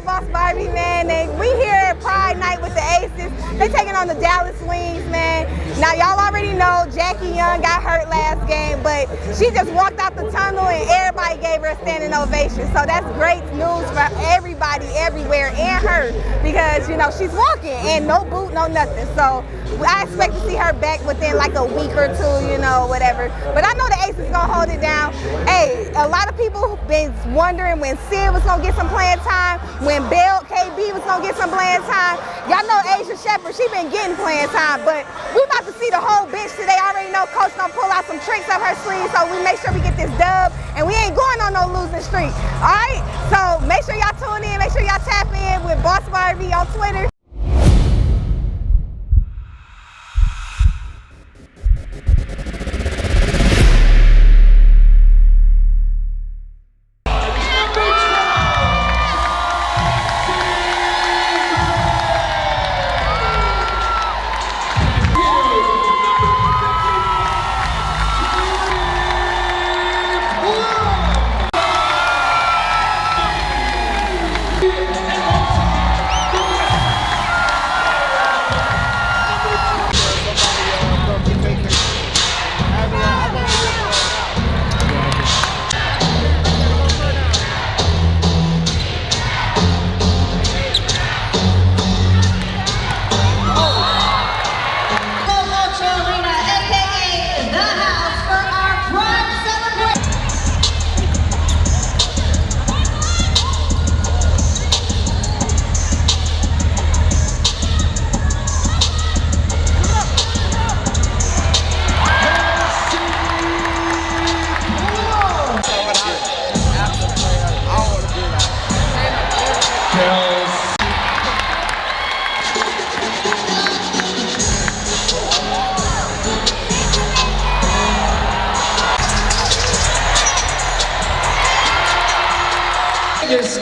love Boss Barbie, man. We here at Pride Night with the Aces. They taking on the Dallas Wings, man. Now, y'all already know Jackie Young got hurt last game, but she just walked out the tunnel and everybody gave her a standing ovation. So that's great news for everybody, everywhere, and her, because, you know, she's walking and no boot, no nothing. So I expect to see her back within like a week or two, you know, whatever. But I know the Aces gonna hold it down. Hey, a lot of people been wondering when Sid was gonna get some playing time, when Bell KB was gonna get some playing time. Y'all know Asia Shepherd, she been getting playing time, but we about to see the whole bench today. I already know Coach gonna pull out some tricks up her sleeve, so we make sure we get this dub, and we ain't going on no losing streak. All right, so make sure y'all tune in, make sure y'all tap in with Boss Barbie on Twitter.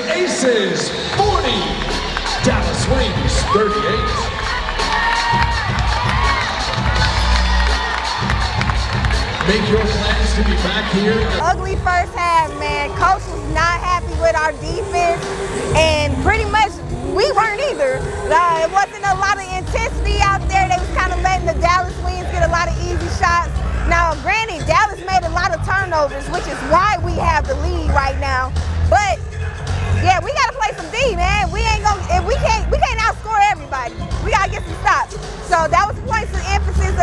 Aces 40, Dallas Wings 38. Make your plans to be back here. Ugly first half, man. Coach was not happy with our defense, and pretty much we weren't either. It wasn't a lot of intensity out there. They was kind of letting the Dallas Wings get a lot of easy shots. Now, granted, Dallas made a lot of turnovers, which is why we have the lead right now. But yeah, we gotta play some D, man. We ain't gonna, if we can't outscore everybody. We gotta get some stops. So that was points of emphasis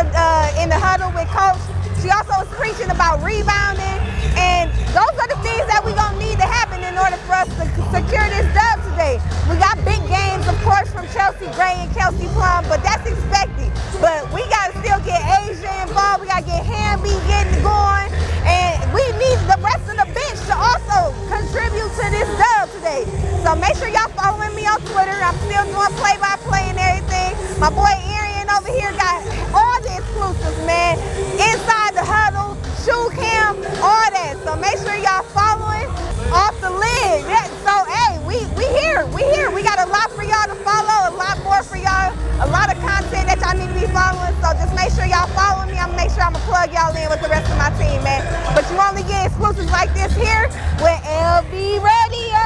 in the huddle with Coach. She also was preaching about rebounding, and those are the things that we gonna need to happen in order for us to secure this dub today. We got big games, of course, from Chelsea Gray and Kelsey Plum, but that's expected. But we gotta still get Asia involved. We gotta get Hamby getting going, and we need the rest of the bench to also contribute to this dub today. So make sure y'all following me on Twitter. I'm still doing play-by-play and everything. My boy Arian over here got all the exclusives, man. Inside the huddle, shoe cam, all that. So make sure y'all following off the lid. Yeah, so hey, we here. We got a lot for y'all to follow, a lot more for y'all, a lot of content that y'all need to be following. So just make sure y'all follow me. I'm gonna make sure I'm gonna plug y'all in with the rest of my team, man. But you only get exclusives like this here with LB Radio.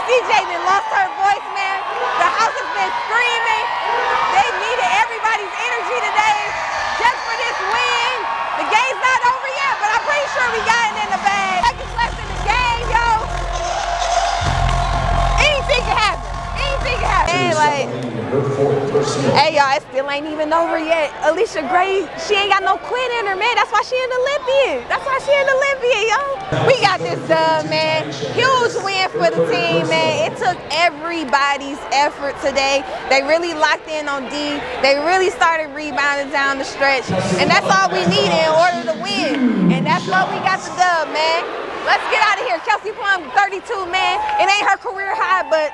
CJ then lost her voice, man. The house has been screaming. They needed everybody's energy today just for this win. The game's not over yet, but I'm pretty sure we got it in the bag. Seconds left in the game, yo. Anything can happen. Anything can happen. Man, like, hey, y'all, it still ain't even over yet. Alicia Gray, she ain't got no quit in her, man. That's why she an Olympian. That's why she an Olympian, yo. We got this dub, man. Huge win for the team, man. It took everybody's effort today. They really locked in on D. They really started rebounding down the stretch. And that's all we needed in order to win. And that's why we got the dub, man. Let's get out of here. Kelsey Plum, 32, man. It ain't her career high, but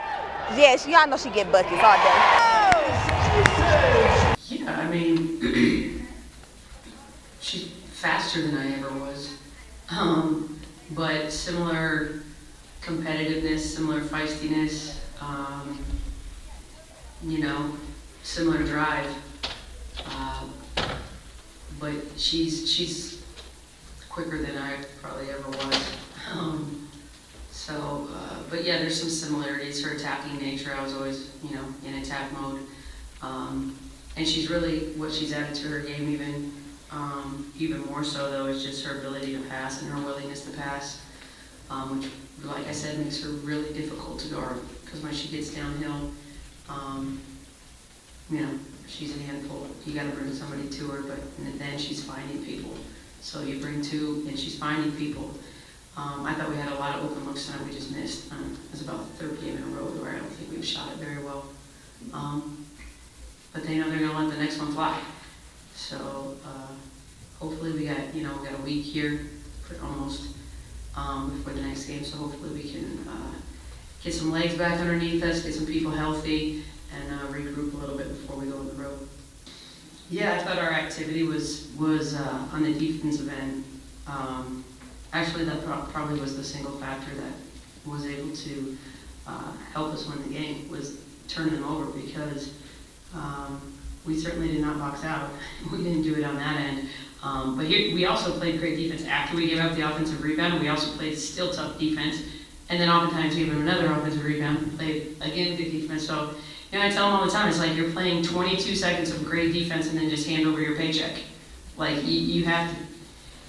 yeah, y'all know she get buckets all day. Yeah, I mean, she's faster than I ever was. But similar competitiveness, similar feistiness, you know, similar drive. But she's quicker than I probably ever was. But yeah, there's some similarities. Her attacking nature, I was always, you know, in attack mode. And she's really, what she's added to her game even more so though, is just her ability to pass and her willingness to pass, which, like I said, makes her really difficult to guard, because when she gets downhill, you know, she's a handful. You gotta bring somebody to her, but then she's finding people. So you bring two, and she's finding people. I thought we had a lot of open looks tonight we just missed. It was about the third game in a row where I don't think we've shot it very well. But they know they're gonna let the next one fly. So hopefully we got a week here for almost before the next game. So hopefully we can get some legs back underneath us, get some people healthy, and regroup a little bit before we go on the road. Yeah, I thought our activity was on the defensive end. Actually, that probably was the single factor that was able to help us win the game, was turn them over, because we certainly did not box out. We didn't do it on that end. But here, we also played great defense after we gave up the offensive rebound. We also played still tough defense, and then oftentimes gave them another offensive rebound and played again good defense. So, you know, I tell them all the time, it's like you're playing 22 seconds of great defense and then just hand over your paycheck. Like, you have to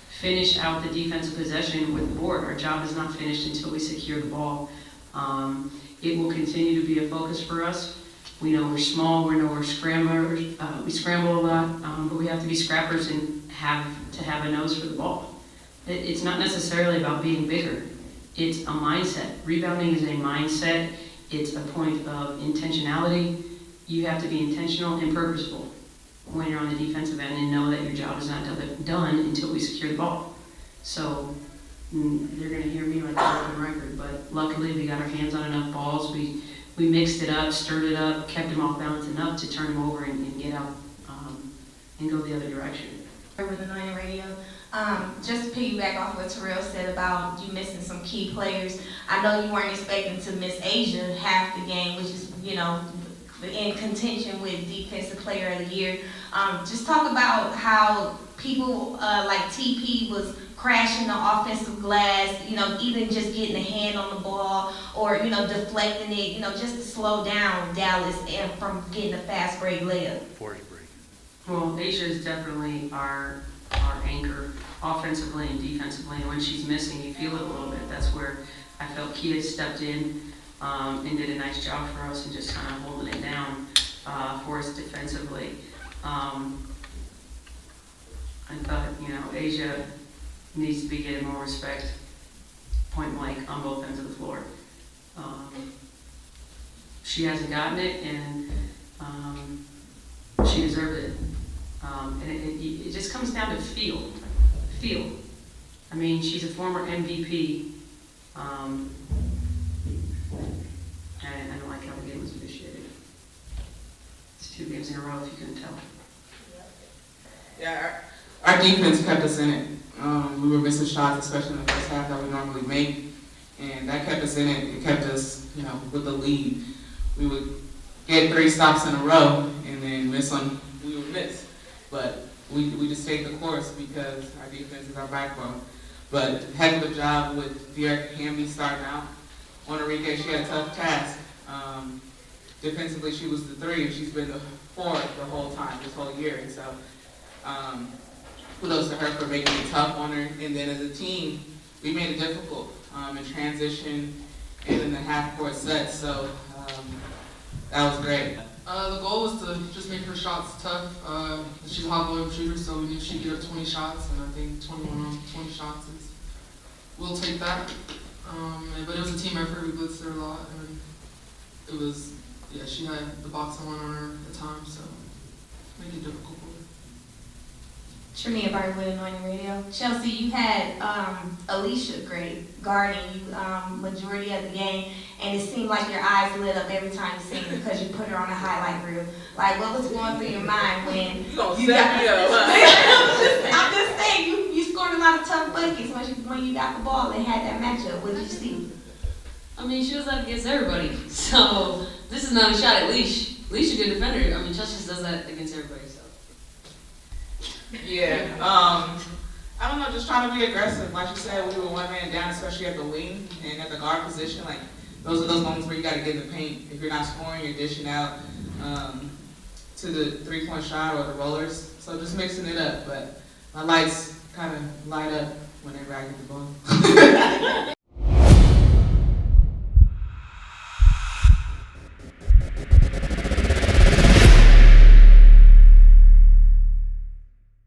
finish out the defensive possession with the board. Our job is not finished until we secure the ball. It will continue to be a focus for us. We know we're small, we know we're scramblers, we scramble a lot, but we have to be scrappers and have a nose for the ball. It's not necessarily about being bigger. It's a mindset. Rebounding is a mindset. It's a point of intentionality. You have to be intentional and purposeful when you're on the defensive end and know that your job is not done until we secure the ball. So they're going to hear me like a broken record, but luckily we got our hands on enough balls. We mixed it up, stirred it up, kept them off balance enough to turn them over and get out and go the other direction. Over the 9 radio, just to piggyback off what Terrell said about you missing some key players. I know you weren't expecting to miss Asia half the game, which is, you know, in contention with Defensive Player of the Year. Just talk about how people like TP was crashing the offensive glass, you know, even just getting a hand on the ball or, you know, deflecting it, you know, just to slow down Dallas and from getting a fast break layup. Well, Asia is definitely our anchor offensively and defensively, and when she's missing, you feel it a little bit. That's where I felt Kia stepped in and did a nice job for us and just kind of holding it down for us defensively. I thought, you know, Asia needs to be getting more respect, point blank, on both ends of the floor. She hasn't gotten it, and she deserved it. And it just comes down to feel. I mean, she's a former MVP. I don't like how the game was officiated. It's 2 games in a row, if you couldn't tell. Yeah, our defense kept us in it. We were missing shots, especially in the first half, that we normally make, and that kept us in it. It kept us, you know, with the lead. We would get 3 stops in a row and then miss them. We would miss, but we just stayed the course because our defense is our backbone. But heck of a job with Dearica Hamby starting out. on Dearica. She had a tough task. Defensively, she was the 3, and she's been the 4 the whole time, this whole year. And so, kudos to her for making it tough on her. And then as a team, we made it difficult in transition and in the half-court sets. So that was great. The goal was to just make her shots tough. She's a high volume shooter, so we knew she'd get up 20 shots, and I think 21 on 20 shots is, we'll take that. But it was a team effort. We blitzed her a lot, and it was, yeah, she had the box on her at times, so make it difficult for her. Trania Barry with Anointing Radio. Chelsea, you had Alicia great guarding you majority of the game, and it seemed like your eyes lit up every time you seen her because you put her on a highlight reel. Like, what was going through your mind when You gonna set me up, huh? I'm just saying, you scored a lot of tough buckets when you got the ball and had that matchup. What did you see? I mean, she was up against everybody, so this is not a shot at Leash. Leash is a good defender. I mean, Chelsea does that against everybody, so. Yeah, I don't know, just trying to be aggressive. Like you said, we were 1 man down, especially at the wing and at the guard position. Like, those are those moments where you got to get in the paint. If you're not scoring, you're dishing out to the 3-point shot or the rollers. So just mixing it up. But my lights kind of light up whenever I get the ball.